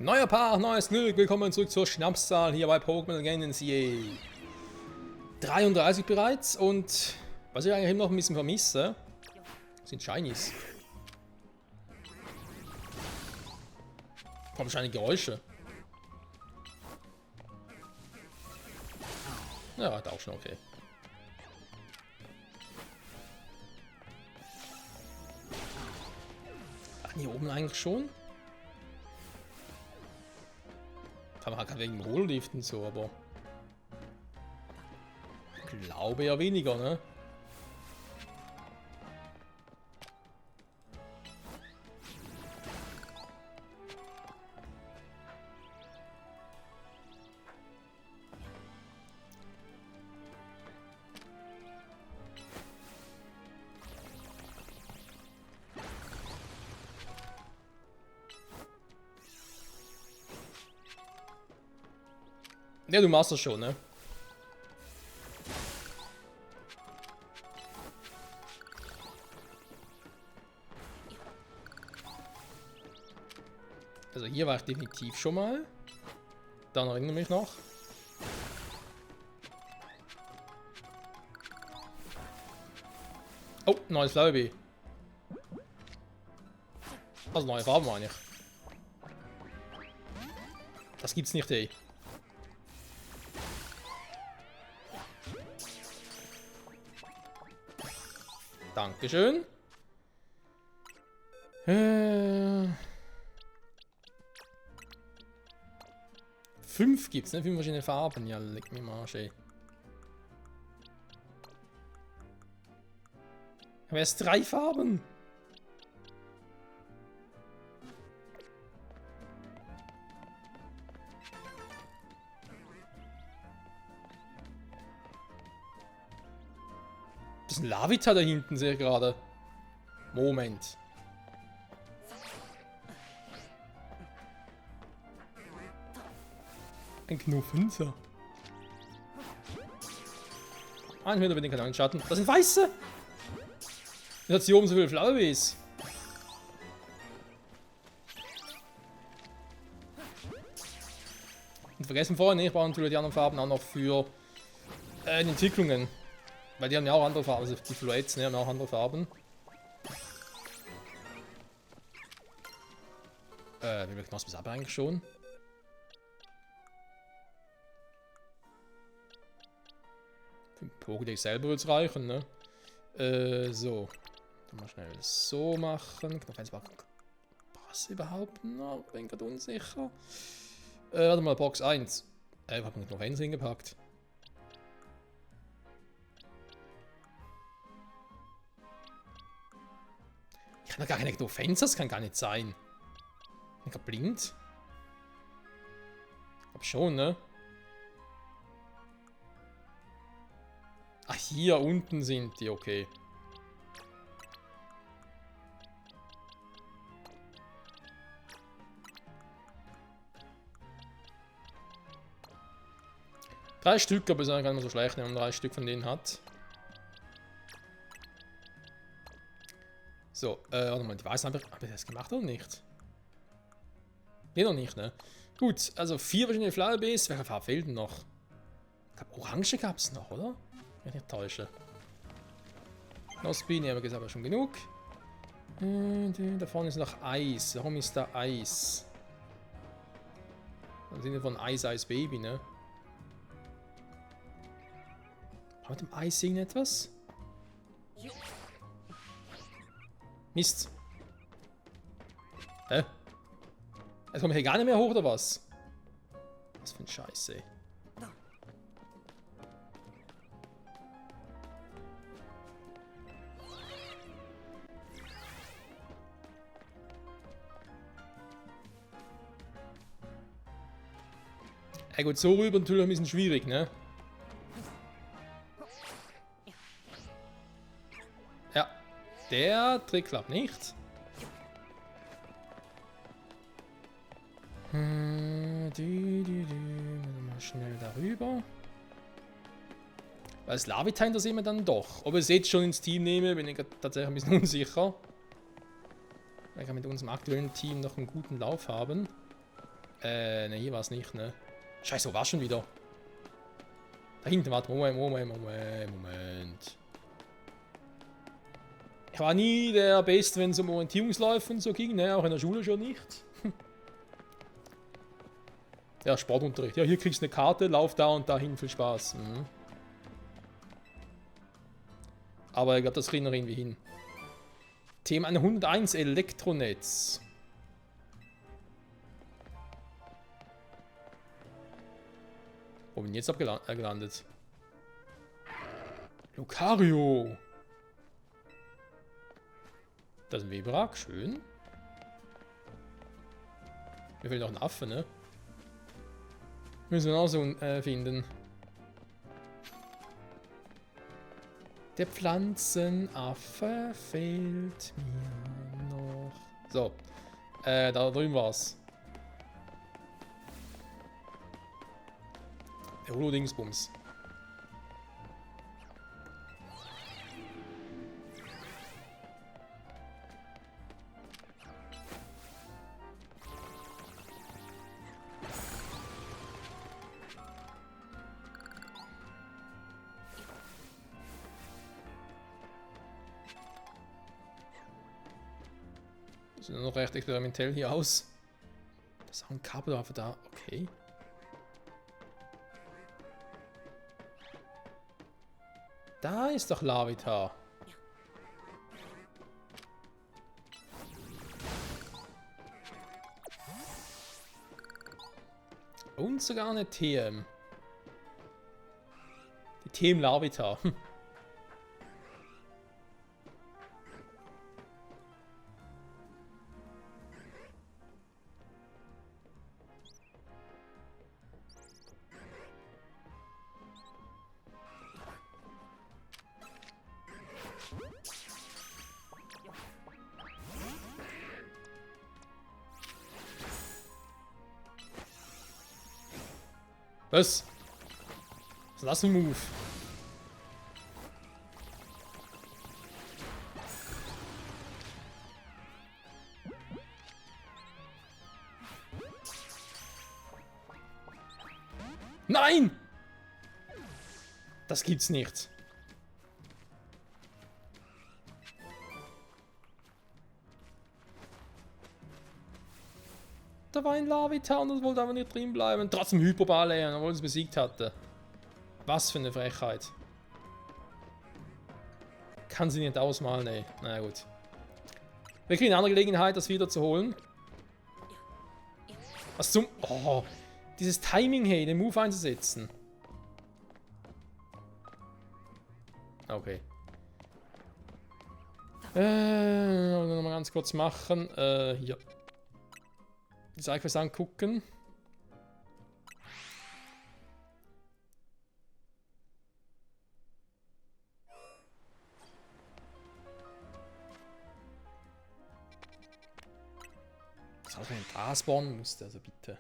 Neuer Part, neues Glück, willkommen zurück zur Schnapszahl hier bei Pokémon Legends. Yay. 33 bereits und was ich eigentlich noch ein bisschen vermisse, sind Shinies. Wahrscheinlich Geräusche. Ja, hat auch schon okay. Ach, hier oben eigentlich schon? Kann man halt wegen dem Rolllift und so, aber ich glaube ja weniger, ne? Ja, du machst das schon, ne? Also hier war ich definitiv schon mal. Dann erinnere mich noch. Oh, neues Flaubeer. Also neue Farben meine ich. Das gibt's nicht, ey. Dankeschön. 5 gibt's, ne? 5 verschiedene Farben. Ja, leck mir mal, ey. Aber erst 3 Farben. Das ist ein Lavita da hinten, sehe ich gerade. Moment. Ein Knuffinser. Ein Hühner mit den Kanalenschatten. Das sind weiße! Jetzt hat sie oben so viele Flaubees. Und vergessen vorher nicht, ich brauche natürlich die anderen Farben auch noch für die Entwicklungen. Weil die haben ja auch andere Farben, also die Fluets, ne, haben ja auch andere Farben. Wie viel Knospen habe ich eigentlich schon? Für den Pokédex selber wird es reichen, ne? So. Dann mal schnell so machen. Knopf 1 passt überhaupt noch? Bin gerade unsicher. Warte mal, Box 1. Ich habe noch 1 hingepackt. Ich kann doch gar keine Knofenster, das kann gar nicht sein. Ich bin blind. Ich glaub schon, ne? Ach, hier unten sind die, okay. Drei Stück, aber ist eigentlich gar nicht mehr so schlecht, wenn man 3 Stück von denen hat. So, warte mal, ich weiß nicht, habe ich das gemacht oder nicht? Nee, noch nicht, ne? Gut, also 4 verschiedene Flowerbees. Welche Farbe fehlt denn noch? Ich glaube, Orange gab es noch, oder? Wenn ich nicht täusche. Knospi, ne, aber gesagt, aber schon genug. Da vorne ist noch Eis. Warum ist da Eis? Dann sind wir von Eis Baby, ne? Hat dem Eis irgendetwas? Mist. Hä? Jetzt komme ich hier gar nicht mehr hoch, oder was? Was für ein Scheiße, ey. Ja gut, so rüber natürlich ein bisschen schwierig, ne? Ja, der Trick klappt nicht. Mal schnell darüber. Weil das Lavita interessiert mir dann doch. Ob ich es jetzt schon ins Team nehme, bin ich tatsächlich ein bisschen unsicher. Weil wir mit unserem aktuellen Team noch einen guten Lauf haben. Ne, hier war es nicht, ne? Scheiße, wo war schon wieder? Da hinten, warte, Moment. Ich war nie der Beste, wenn es um Orientierungsläufe und so ging, ne? Auch in der Schule schon nicht. Ja, Sportunterricht. Ja, hier kriegst du eine Karte, lauf da und dahin, viel Spaß. Mhm. Aber ich glaube, das kriegen wir irgendwie hin. Thema 101 Elektronetz. Wo bin ich jetzt gelandet? Lucario. Das ist ein Webrak, schön. Mir fehlt noch ein Affe, ne? Müssen wir auch so finden. Der Pflanzenaffe fehlt mir noch. So. Da drüben war's. Der Holo-Dingsbums. Sieht noch recht experimentell hier aus. Das ist auch ein Kabelwaffe da. Okay. Da ist doch Larvitar. Und sogar eine TM. Die TM Larvitar. Was? Was ist das für ein Move? Nein! Das gibt's nicht. Da war ein Larvitar und das wollte aber nicht drin bleiben. Trotzdem Hyperball lernen, obwohl es besiegt hatte. Was für eine Frechheit. Kann sie nicht ausmalen, ey. Na gut. Wir kriegen eine andere Gelegenheit, das wieder zu holen. Was zum... Oh, dieses Timing, hey, den Move einzusetzen. Okay. Nochmal ganz kurz machen. Hier. Die Cycles angucken. Das heißt, wenn ich da spawnen musste, also bitte.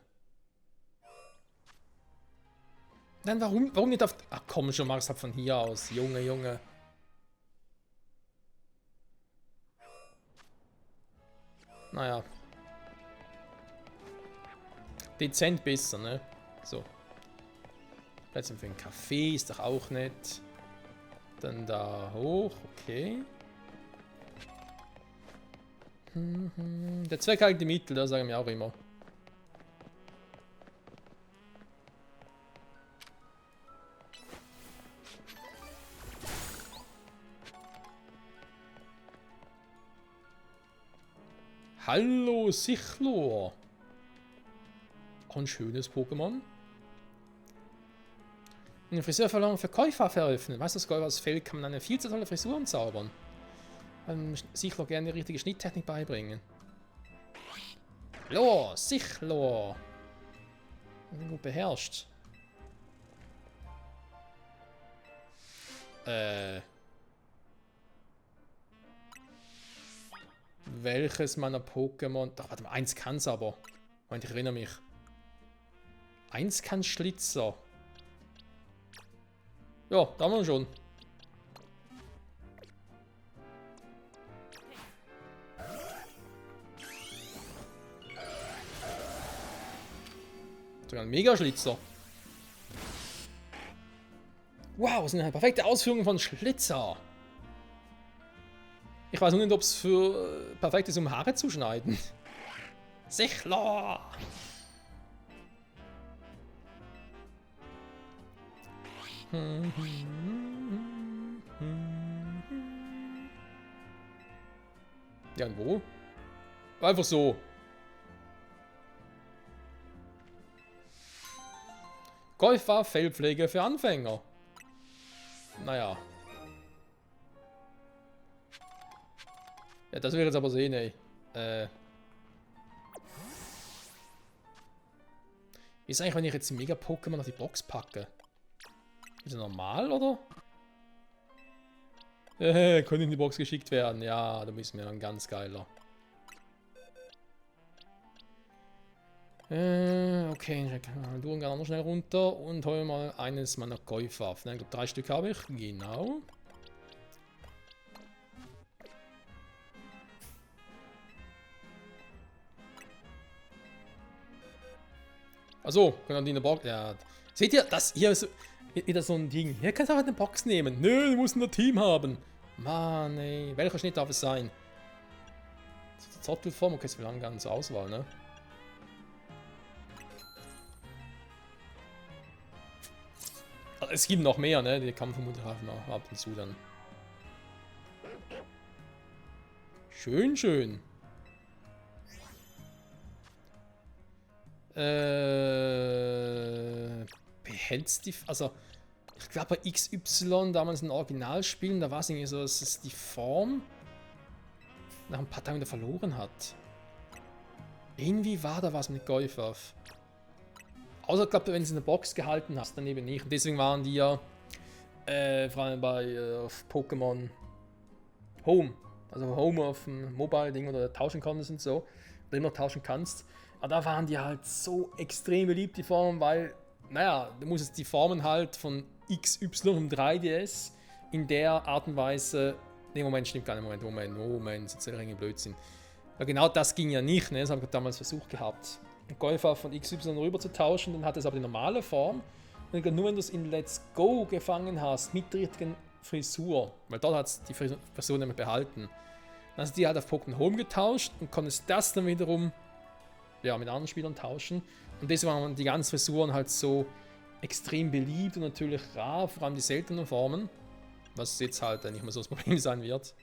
Nein, warum nicht auf... Ach komm schon, mach es halt von hier aus. Junge, Junge. Naja. Dezent besser, ne? So. Plätzchen für einen Kaffee ist doch auch nett. Dann da hoch, okay. Der Zweck halt die Mittel, da sagen wir auch immer. Hallo Sichlor. Auch ein schönes Pokémon. Eine Friseurverlangung für Käufer veröffnen. Weißt du, das als Feld kann man eine viel zu tolle Frisuren zaubern. Sichlor gerne die richtige Schnitttechnik beibringen. Hallo, Sichlor. Gut beherrscht. Welches meiner Pokémon... Doch, warte mal, eins kann's aber. Moment, ich erinnere mich. Eins kann Schlitzer. Ja, da haben wir schon. Sogar ein Mega-Schlitzer. Wow, das sind eine perfekte Ausführung von Schlitzer. Ich weiß nur nicht, ob es für perfekt ist, um Haare zu schneiden. Sichler! Ja, und wo? Einfach so. Golfer, Fellpflege für Anfänger. Naja. Ja, das wäre jetzt aber sehen, ey. Wie ist eigentlich, wenn ich jetzt Mega-Pokémon auf die Box packe? Ist das normal, oder? Können in die Box geschickt werden. Ja, da müssen wir ein ganz geiler. Okay, ich tue ganz schnell runter und hole mal eines meiner Käuferwaffen. Ich glaube, 3 Stück habe ich. Genau. Achso, können die in der Box. Ja. Seht ihr, das hier ist wieder so ein Ding. Hier kannst du auch eine Box nehmen. Nö, du musst ein Team haben. Mann, ey. Welcher Schnitt darf es sein? Zottelform, okay, ist für lange ganz Auswahl, ne? Es gibt noch mehr, ne? Die kann man vermutlich auch noch ab und zu dann. Schön, schön. Behältst die... Also, ich glaube bei XY, damals in Originalspielen, da war es irgendwie so, dass es die Form nach ein paar Tagen wieder verloren hat. Irgendwie war da was mit Golfaf. Außer, ich glaube, wenn du es in der Box gehalten hast, dann eben nicht. Und deswegen waren die ja vor allem bei Pokémon Home. Also Home auf dem Mobile-Ding oder tauschen konntest und so. Oder immer noch tauschen kannst. Aber da waren die halt so extrem beliebt, die Formen, weil, naja, du musstest die Formen halt von XY und 3DS in der Art und Weise. Ne, Moment, stimmt gar nicht. Moment, das ist ja ein Blödsinn. Weil genau das ging ja nicht, ne? Das habe ich damals versucht gehabt. Golfer von XY rüber zu tauschen, dann hat es aber die normale Form. Und nur wenn du es in Let's Go gefangen hast, mit der richtigen Frisur, weil dort hat es die Frisur nämlich behalten, dann hast du die halt auf Pokémon Home getauscht und konntest das dann wiederum ja, mit anderen Spielern tauschen. Und deswegen waren die ganzen Frisuren halt so extrem beliebt und natürlich rar, vor allem die seltenen Formen, was jetzt halt nicht mehr so das Problem sein wird.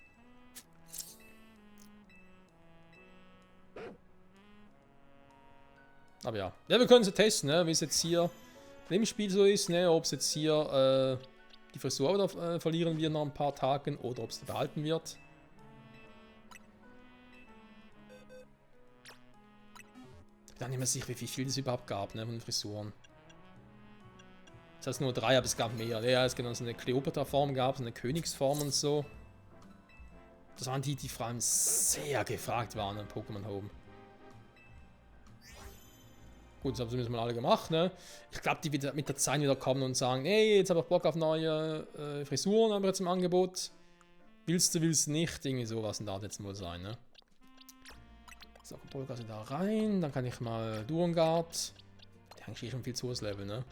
Aber ja. Ja, wir können es ja testen, ne? Wie es jetzt hier im Spiel so ist, ne? Ob es jetzt hier die Frisur wieder verlieren wird nach ein paar Tagen oder ob es die behalten wird. Ich bin nicht mehr sicher, wie viel es überhaupt gab, ne? Von Frisuren. Das heißt nur 3, aber es gab mehr. Ja, es gibt so eine Kleopatra-Form, gab so eine Königsform und so. Das waren die vor allem sehr gefragt waren in Pokémon Home. Gut, das haben sie mal alle gemacht, ne? Ich glaube, die wieder mit der Zeit wieder kommen und sagen, hey, jetzt habe ich Bock auf neue Frisuren, haben wir jetzt im Angebot. Willst du nicht? Irgendwie sowas darf jetzt mal sein, ne? So, Polgase da rein, dann kann ich mal Durengard. Der eigentlich schon viel zu hohes Level, ne?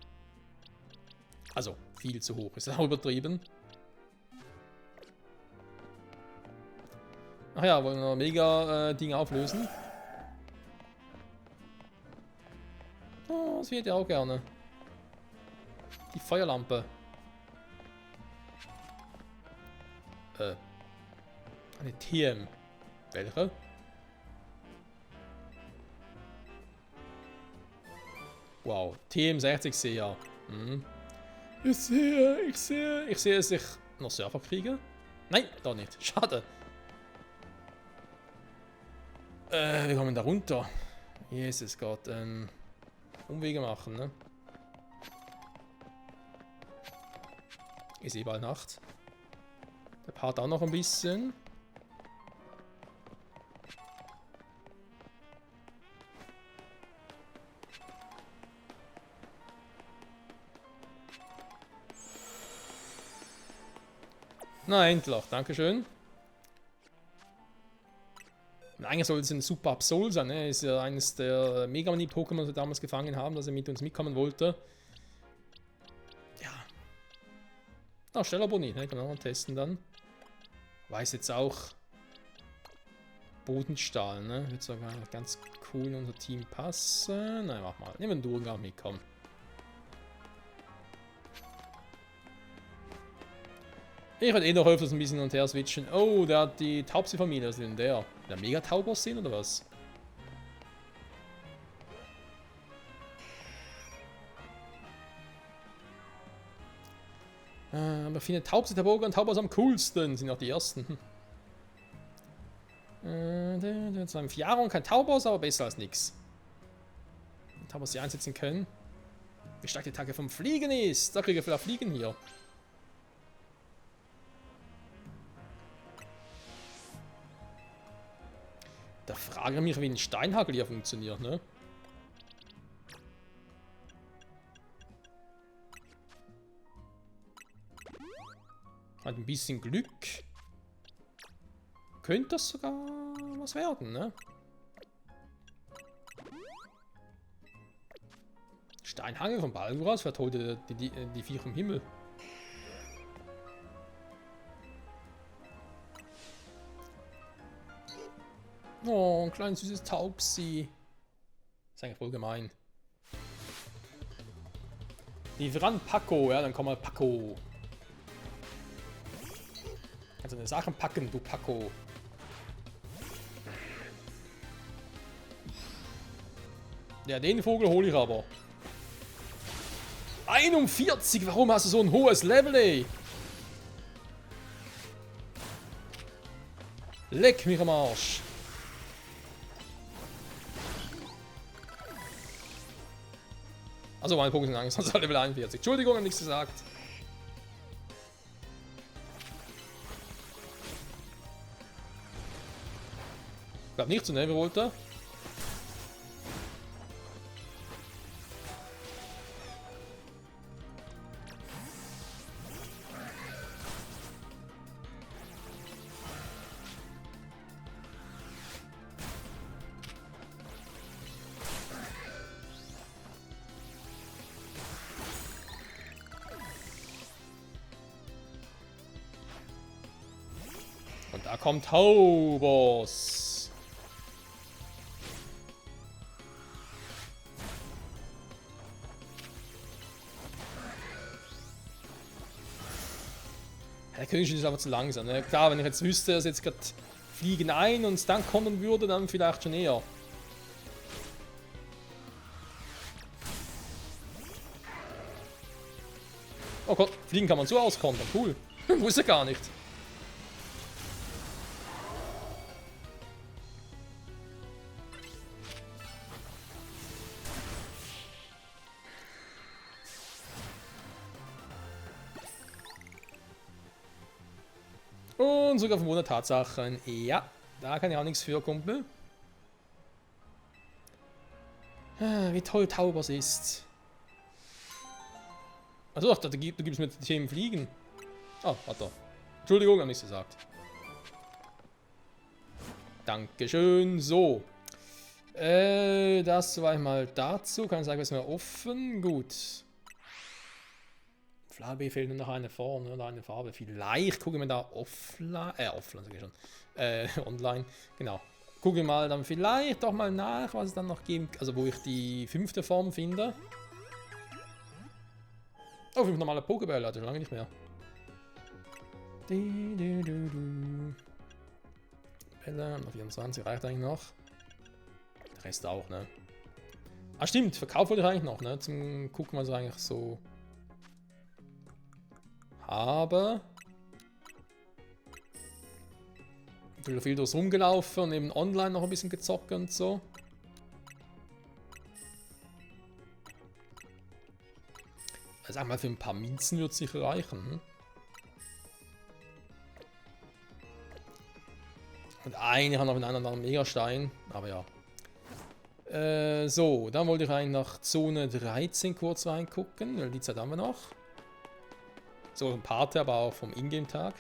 Also, viel zu hoch, ist auch übertrieben. Ach ja, wollen wir mega Ding auflösen? Oh, das wird ja auch gerne. Die Feuerlampe. Eine TM. Welche? Wow, TM60 sehe ja. Hm. Ich sehe, dass ich noch Surfer kriege. Nein, doch nicht. Schade. Wir kommen da runter. Jesus Gott, Umwege machen, ne? Ist eh bald Nacht. Der Part auch noch ein bisschen. Na, endlich. Dankeschön. Und eigentlich soll es ein Super Absol sein, ne? Ist ja eines der Mega Mani-Pokémon, das wir damals gefangen haben, dass er mit uns mitkommen wollte. Ja. Ah, Stellarboni, ne? Kann man auch mal testen dann. Weiß jetzt auch. Bodenstahl, ne? Wird sogar ganz cool in unser Team passen. Nein, mach mal. Nehmen wir einen Durchgang mit, komm. Ich werde eh noch öfters ein bisschen hin und her switchen. Oh, der hat die Taubsi-Familie. Was ist denn der? Der Megatauber sehen oder was? Aber ich finde Taubsi, Taboga und Taubos am coolsten. Sind auch die ersten. Zwar im Fjaro kein Taubos, aber besser als nix. Taubos die einsetzen können. Wie stark die Attacke vom Fliegen ist. Da kriege ich vielleicht Fliegen hier. Da frage ich mich, wie ein Steinhagel hier funktioniert, ne? Hat ein bisschen Glück. Könnte das sogar was werden, ne? Steinhagel von Balguras vertont die Viecher vom Himmel. Oh, ein kleines süßes Taubsi. Das ist eigentlich voll gemein. Lieferant Paco, ja, dann komm mal Paco. Kannst du deine Sachen packen, du Paco. Ja, den Vogel hole ich aber. 41, warum hast du so ein hohes Level, ey? Leck mich am Arsch. Also meine Pokémon sind Angst, sonst Level 41. Entschuldigung, hab nichts gesagt. Ich glaube nicht zu ne, wie wollte. Und da kommt Taubos. Der König ist aber zu langsam. Ne? Klar, wenn ich jetzt wüsste, dass jetzt gerade fliegen ein und dann kommen würde, dann vielleicht schon eher. Oh Gott, fliegen kann man so auskontern. Cool. Wusste gar nicht. Und sogar von Wunder Tatsachen. Ja, da kann ich auch nichts für, Kumpel. Wie toll Taubos ist. Achso, du gibst mir die Themen Fliegen. Ah, warte. Entschuldigung, hab nichts gesagt. Dankeschön. So. Das war mal dazu. Kann ich sagen, was mir offen. Gut. Farbe fehlt nur noch eine Form oder eine Farbe. Vielleicht gucken wir da offline, sag ich schon. Online, genau. Gucken wir mal dann vielleicht doch mal nach, was es dann noch geben, also wo ich die 5. Form finde. Oh, 5 normale Pokébälle hatte ich schon lange nicht mehr. Bälle, noch 24 reicht eigentlich noch. Der Rest auch, ne? Ah, stimmt, Verkauf wollte ich eigentlich noch, ne? Zum Gucken, was ich eigentlich so habe. Ich bin viel durchs rumgelaufen und eben online noch ein bisschen gezockt und so. Also einmal für ein paar Münzen wird es sicher reichen. Hm? Und eine hat noch einen anderen Megastein, aber ja. So, dann wollte ich eigentlich nach Zone 13 kurz reingucken, weil die Zeit haben wir noch. So ein Part, aber auch vom Ingame-Tag.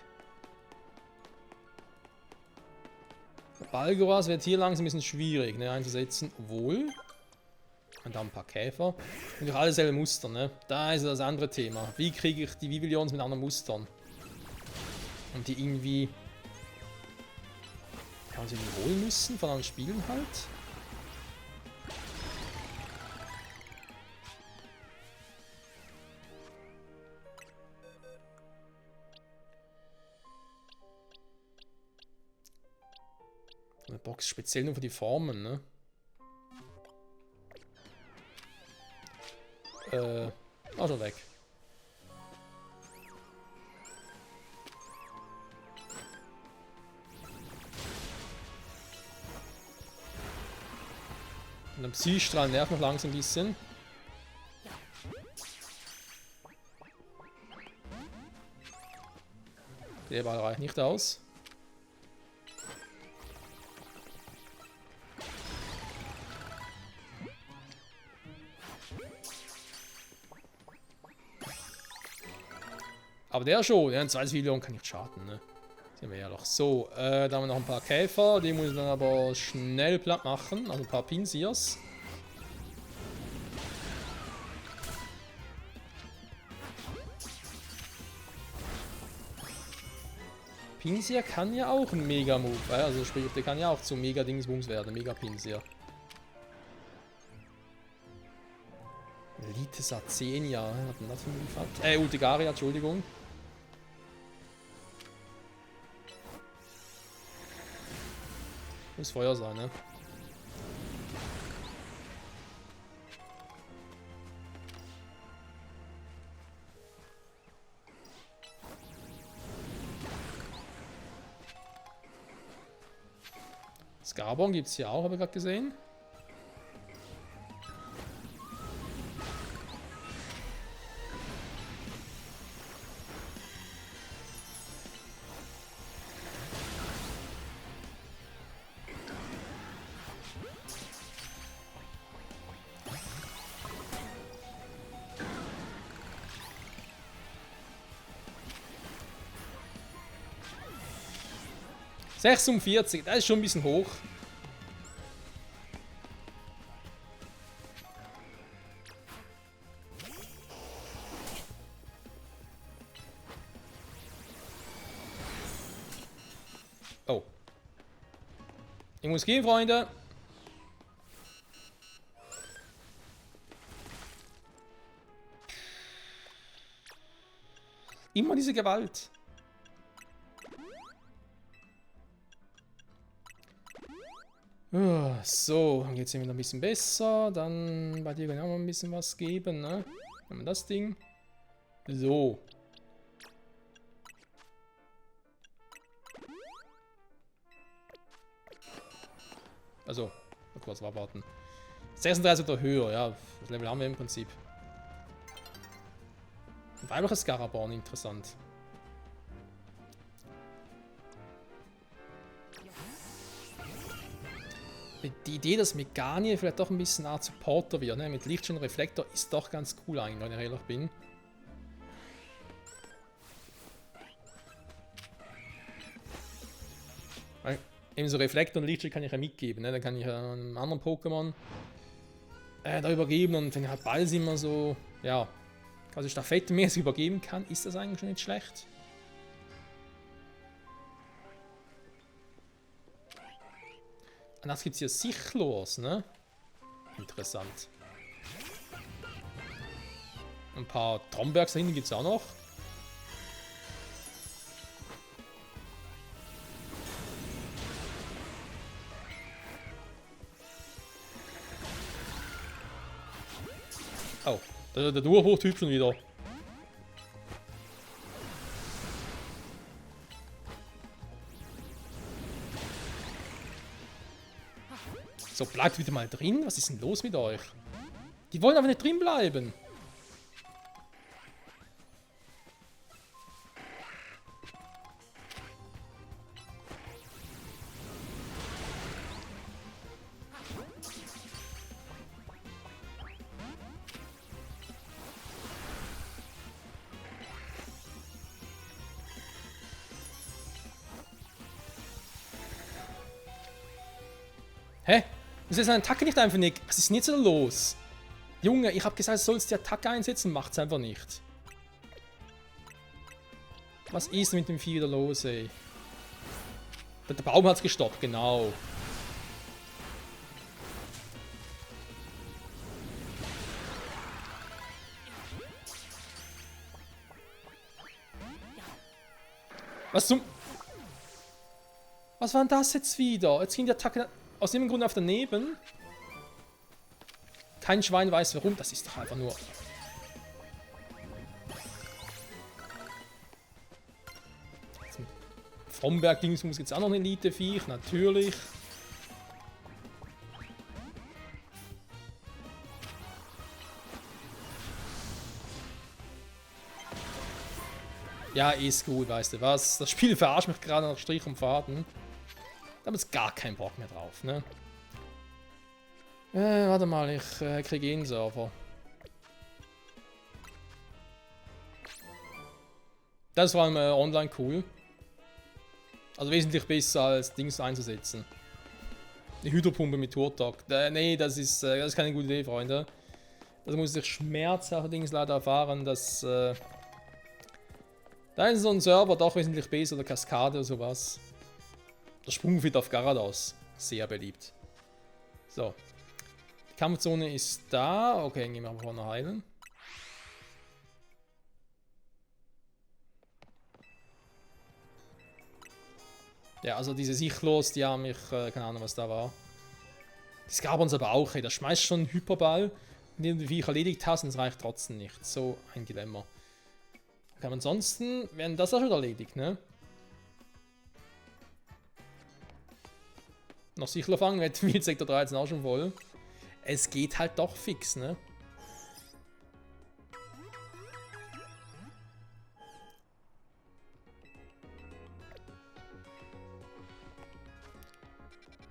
Balgoras wird hier langsam ein bisschen schwierig, ne, einzusetzen. Obwohl. Und da ein paar Käfer. Und auch alle selbe Muster, ne? Da ist das andere Thema. Wie kriege ich die Vivillons mit anderen Mustern? Und die irgendwie. Kann man sie holen müssen von anderen Spielen halt? Eine Box speziell nur für die Formen, ne? Auch schon weg. Und der Psystrahl nervt noch langsam ein bisschen. Der Ball reicht nicht aus. Aber der schon, ja, ein zweites Video kann nicht schaden, ne? Sehen wir ja noch. So, da haben wir noch ein paar Käfer, die muss ich dann aber schnell platt machen, also ein paar Pinsiers. Pinsier kann ja auch ein Mega-Move, also sprich, der kann ja auch zum Mega-Dingsbums werden, Mega-Pinsier. Elite Sazenia, was hat denn das für ein Move gehabt? Ultigaria, Entschuldigung. Muss Feuer sein, ne? Skarbon gibt es hier auch, habe ich gerade gesehen. $46, das ist schon ein bisschen hoch. Oh. Ich muss gehen, Freunde. Immer diese Gewalt. So, dann geht es wieder ein bisschen besser. Dann bei dir kann ich auch mal ein bisschen was geben, ne? Nehmen wir das Ding. So. Also, mal kurz warten. 36 oder höher, ja. Das Level haben wir im Prinzip. Ein weibliches Scaraborn, interessant. Die Idee, dass Meganie vielleicht doch ein bisschen Art Supporter wird, ne? Mit Lichtschein Reflektor ist doch ganz cool eigentlich, wenn ich ehrlich bin. Weil eben so Reflektor und Lichtschein kann ich ja mitgeben, ne? Dann kann ich einem anderen Pokémon da übergeben und wenn ich halt Balls immer so, ja, quasi stafettenmäßig übergeben kann, ist das eigentlich schon nicht schlecht. Und das gibt es hier Sichlors, ne? Interessant. Ein paar Trombergs da hinten gibt es auch noch. Oh, der Durchbruch-Typ schon wieder. So, bleibt wieder mal drin. Was ist denn los mit euch? Die wollen aber nicht drin bleiben. Das ist eine Attacke nicht einfach nicht. Was ist denn jetzt so los? Junge, ich habe gesagt, du sollst die Attacke einsetzen, macht's einfach nicht. Was ist mit dem Vieh wieder los, ey? Der Baum hat's gestoppt, genau. Was zum... Was war denn das jetzt wieder? Jetzt ging die Attacke aus dem Grund auf daneben. Kein Schwein weiß warum. Das ist doch einfach nur... Fromberg-Dingsmus gibt es auch noch ein Elite-Viech, natürlich. Ja, ist gut, weißt du was. Das Spiel verarscht mich gerade nach Strich und Faden. Da habe ich gar keinen Bock mehr drauf, ne? Warte mal, ich kriege einen Server. Das ist vor allem online cool. Also wesentlich besser als Dings einzusetzen. Die Hydropumpe mit Turtok. Nee, das ist keine gute Idee, Freunde. Das muss ich schmerzhaft allerdings leider erfahren, dass da ist so ein Server doch wesentlich besser, oder Kaskade oder sowas. Der Sprungfit auf Garados. Sehr beliebt. So. Die Kampfzone ist da. Okay, gehen wir mal vorne heilen. Ja, also diese Sichlos, die haben mich, keine Ahnung was da war. Das gab uns aber auch, ey. Da schmeißt schon einen Hyperball, den du Viech erledigt hast und es reicht trotzdem nicht. So ein Dilemma. Okay, aber ansonsten werden das auch schon erledigt, ne? Noch Sichler fangen, mit Sektor 13 auch schon voll. Es geht halt doch fix, ne?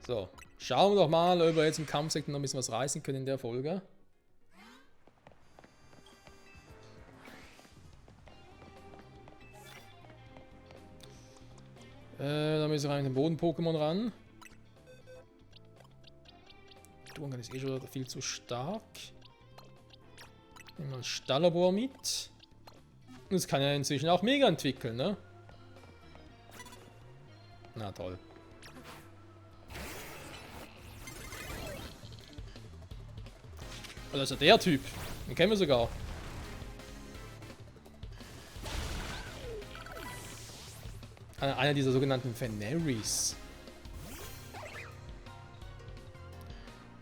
So, schauen wir doch mal, ob wir jetzt im Kampfsektor noch ein bisschen was reißen können in der Folge. Da müssen wir rein den Boden-Pokémon ran. Dunkel ist eh schon viel zu stark. Nehmen wir einen Stallabor mit. Und es kann ja inzwischen auch mega entwickeln, ne? Na toll. Oder ist ja der Typ? Den kennen wir sogar. Einer dieser sogenannten Veneris.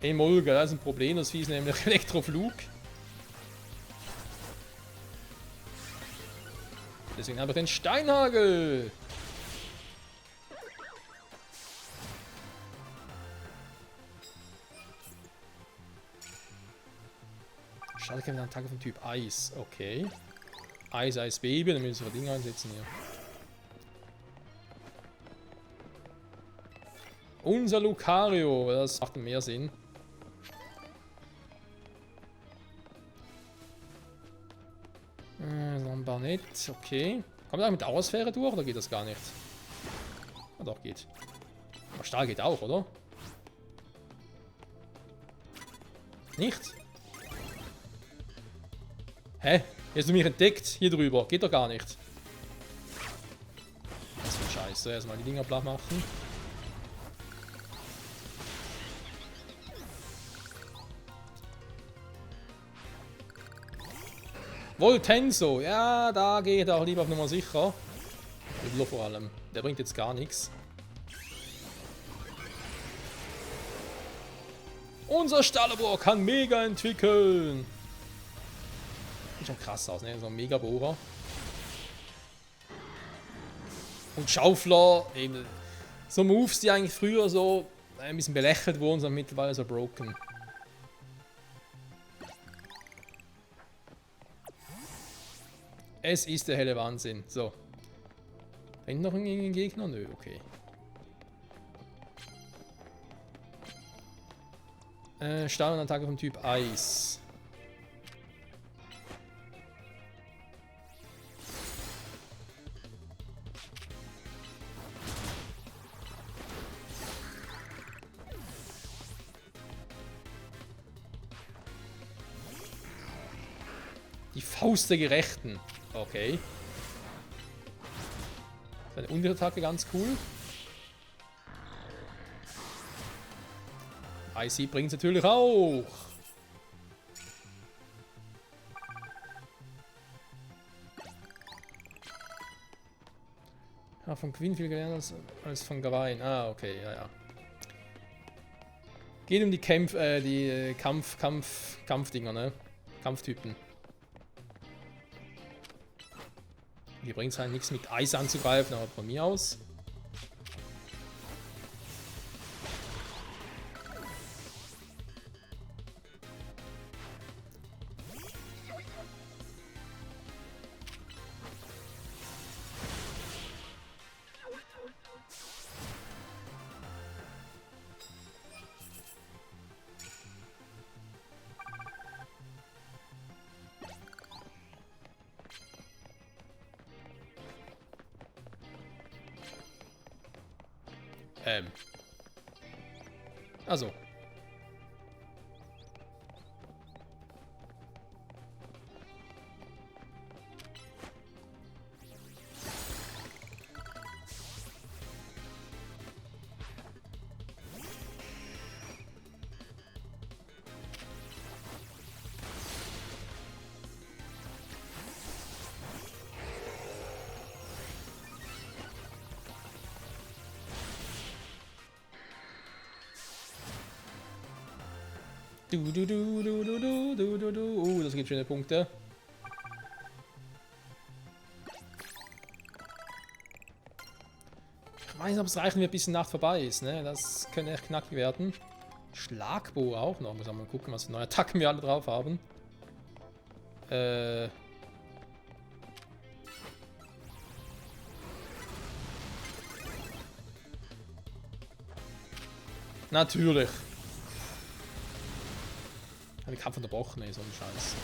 Ey Mulga, das ist ein Problem, das Vieh ist nämlich Elektroflug. Deswegen habe ich den Steinhagel. Schade, keine Attacke von Typ Eis. Okay. Eis, Eis, Baby. Dann müssen wir Dinge einsetzen hier. Unser Lucario. Das macht mehr Sinn. So ein Barnett. Okay. Kommt er mit der Auersphäre durch oder geht das gar nicht? Ja, doch, geht. Aber Stahl geht auch, oder? Nicht? Hä? Hast du mich entdeckt? Hier drüber. Geht doch gar nicht. Was für ein Scheiße. Erstmal die Dinger platt machen. Voltenso. Ja, da geht er auch lieber auf Nummer sicher. Übler vor allem. Der bringt jetzt gar nichts. Unser Stallabor kann mega entwickeln. Sieht schon krass aus, ne? So ein Megabohrer. Und Schaufler, eben. So Moves, die eigentlich früher so ein bisschen belächelt wurden, sind mittlerweile so broken. Es ist der helle Wahnsinn. So. Hinten noch ein Gegner? Nö, okay. Stahlenattacke vom Typ Eis. Die Faust der Gerechten. Okay. Seine Unterattacke ganz cool. IC bringt es natürlich auch. Ja, von Quinn viel gelernt als von Gawain. Ah, okay, ja, ja. Geht um die Kampfdinger, ne? Kampftypen. Hier bringt es halt nichts mit Eis anzugreifen, aber von mir aus. Also. Das gibt schöne Punkte. Ich weiß nicht, ob es reichen wird, bis die Nacht vorbei ist, ne? Das könnte echt knackig werden. Schlagbow auch noch. Muss mal gucken, was für neue Attacken wir alle drauf haben. Natürlich. Ein Kampf unterbrochen, ey, so ein Scheiß.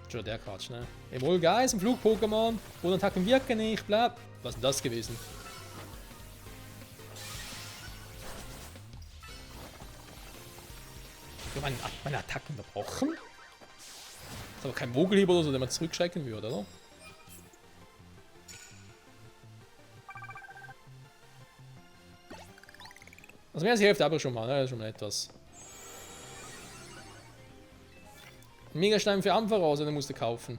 Schon der Quatsch, ne? Jawohl, Guys, ein Flug-Pokémon. Bodenattacken wirken nicht, bla. Was ist denn das gewesen? Meine Attacken unterbrochen? Ist aber kein Mogelhieb oder so, der man zurückschrecken würde, oder? Also mehr als die Hälfte aber schon mal, ne? Das ist schon mal etwas. Megastein für Ampharos, den musst du kaufen.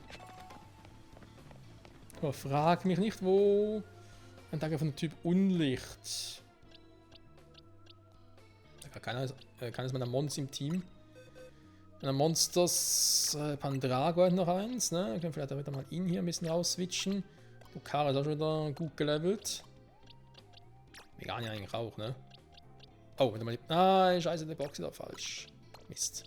Aber frag mich nicht, wo. Ein Tag von dem Typ Unlicht. Da kann es meiner Mons im Team. Meiner Monsters Pandrago hat noch eins, ne? Ich kann vielleicht auch wieder mal ihn hier ein bisschen rausswitchen. Bukara ist auch schon wieder gut gelevelt. Megania eigentlich auch, ne? Oh, warte mal. Ah, scheiße, der Box ist auch falsch. Mist.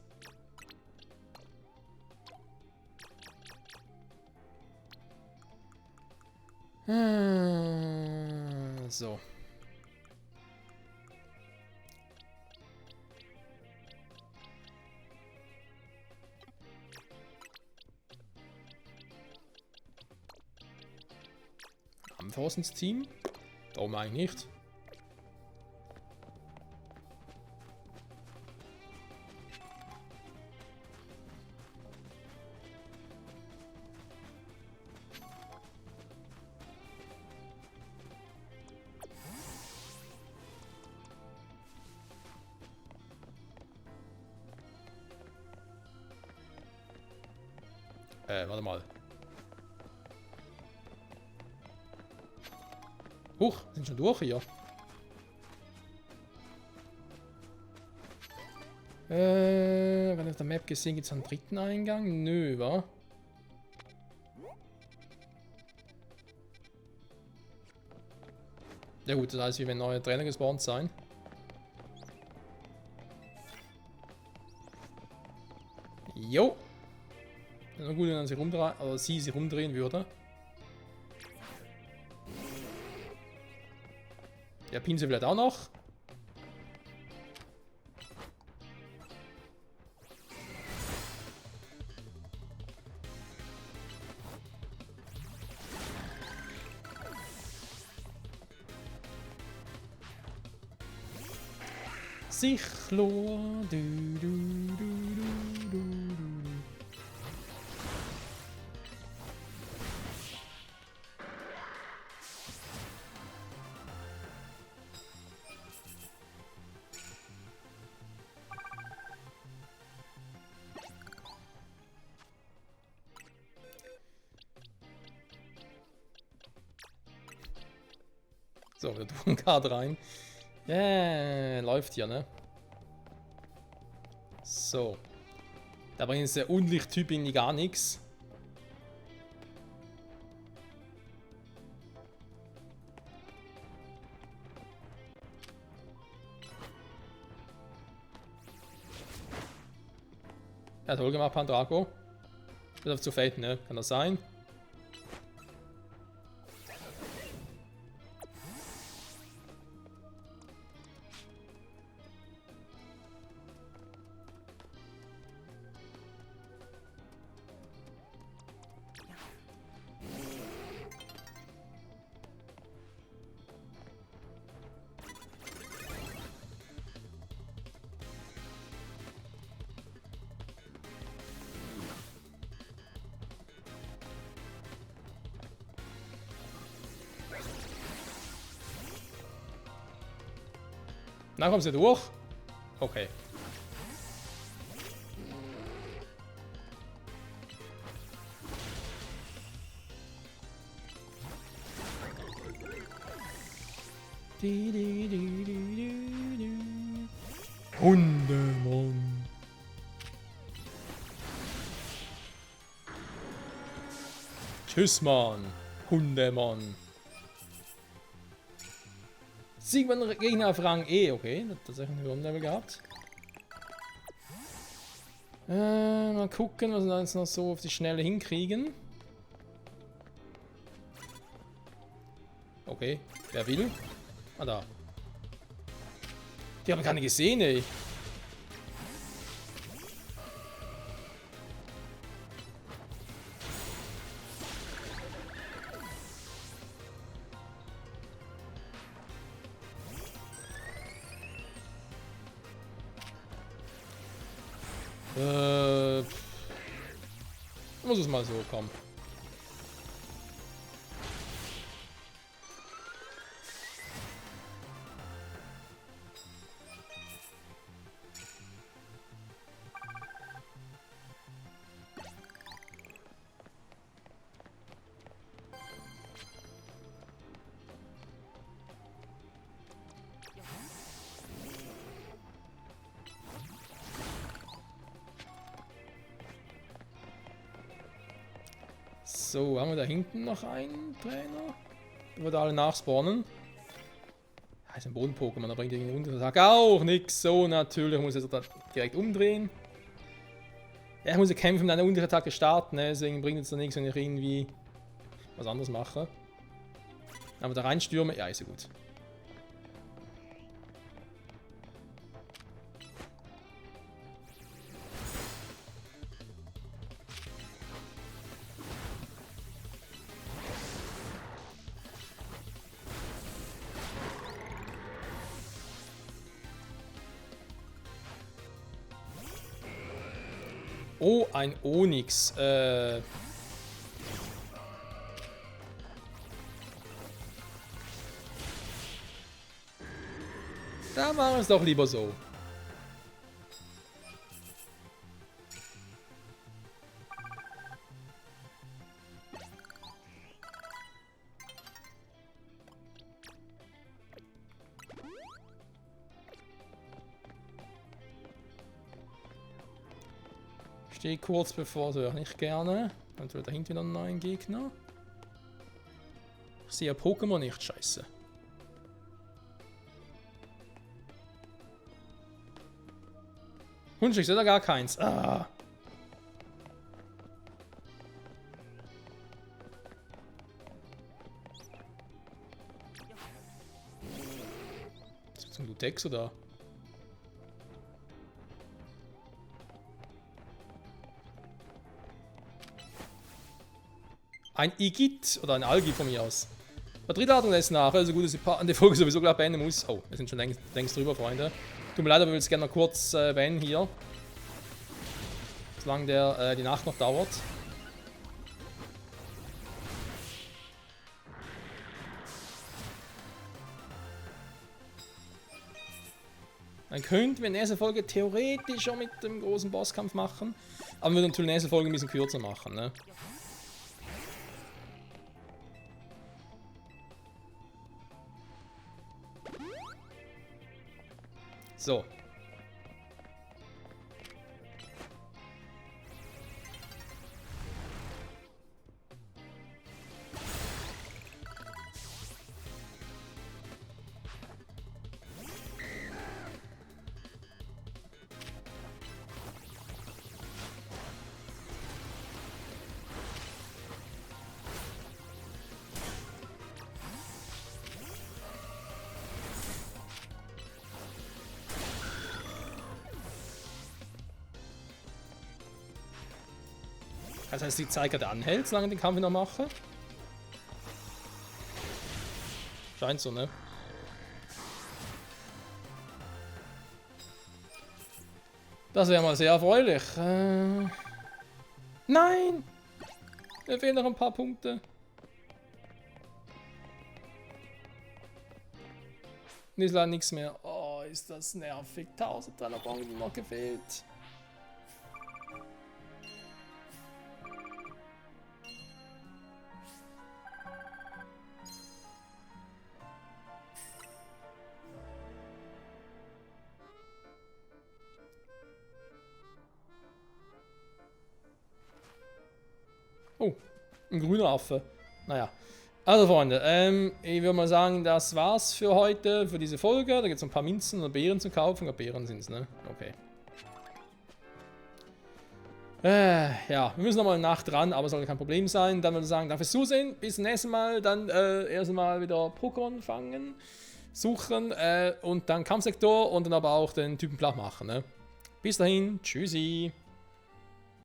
So. Ampharos ins Team? Warum eigentlich nicht? Warte mal. Huch, sind schon durch hier. Wenn ich auf der Map gesehen, gibt es einen dritten Eingang? Nö, wa? Ja gut, das heißt, wir werden neue Trainer gespawnt sein. Jo! Na gut, wenn man sich rumdrehen, oder sie sich rumdrehen würde. Der Pinsel vielleicht auch noch. Sichlor. Du, du, du, du, du, du. So, wir tun Card rein. Yeah, läuft hier, ne? So. Da bringt jetzt der Unlichttyp irgendwie gar nichts. Er hat wohl gemacht, Pandraco. Wird auf zu faden, ne? Kann das sein? Na, kommen sie durch? Okay. Hundemann. Tschüss, Mann. Hundemann. Sieg beim Gegner auf Rang E. Okay, das hat tatsächlich ein Höhenlevel gehabt. Mal gucken, was wir jetzt noch so auf die Schnelle hinkriegen. Okay, wer will? Ah, da. Die haben gar nicht gesehen, ey. Muss es mal so kommen. So, haben wir da hinten noch einen Trainer? Wir da alle nachspawnen. Das ist ein Boden-Pokémon, da bringt irgendeinen Untertag auch nix. So, natürlich muss ich da direkt umdrehen. Ja, ich muss ja kämpfen mit einer Unterattacke starten, ne? Deswegen bringt es da nichts, wenn ich irgendwie was anderes mache. Aber da reinstürme, ja, ist ja gut. Oh, ein Onyx. Da machen wir es doch lieber so. Stehe kurz bevor, so nicht gerne. Dann wird dahinter wieder ein neuer Gegner. Ich sehe Pokémon nicht, scheiße. Hundstück, ist da gar keins. Ah. Ist das ein Lutex oder? Ein Igit oder ein Algi von mir aus. Batterieladung lässt nach, also gut, dass ich die Folge sowieso gleich beenden muss. Oh, wir sind schon längst drüber, Freunde. Tut mir leid, aber ich will es gerne noch kurz beenden hier. Solange die Nacht noch dauert. Dann könnten wir in der nächsten Folge theoretisch schon mit dem großen Bosskampf machen. Aber wir würden natürlich in der nächsten Folge ein bisschen kürzer machen, ne? So. Das heißt, die Zeit gerade anhält, solange ich den Kampf noch mache? Scheint so, ne? Das wäre mal sehr erfreulich. Nein! Mir fehlen noch ein paar Punkte. Und ist leider nichts mehr. Oh, ist das nervig. 1300 Punkte noch gefehlt. Oh, ein grüner Affe. Naja. Also Freunde, ich würde mal sagen, das war's für heute, für diese Folge. Da gibt es ein paar Münzen und Beeren zu kaufen. Ja, Beeren sind es, ne? Okay. Ja, wir müssen nochmal eine Nacht dran, aber sollte kein Problem sein. Dann würde ich sagen, danke fürs Zusehen. Bis zum nächsten Mal. Dann erstmal wieder Pokémon fangen, suchen und dann Kampfsektor und dann aber auch den Typen platt machen, ne? Bis dahin, tschüssi.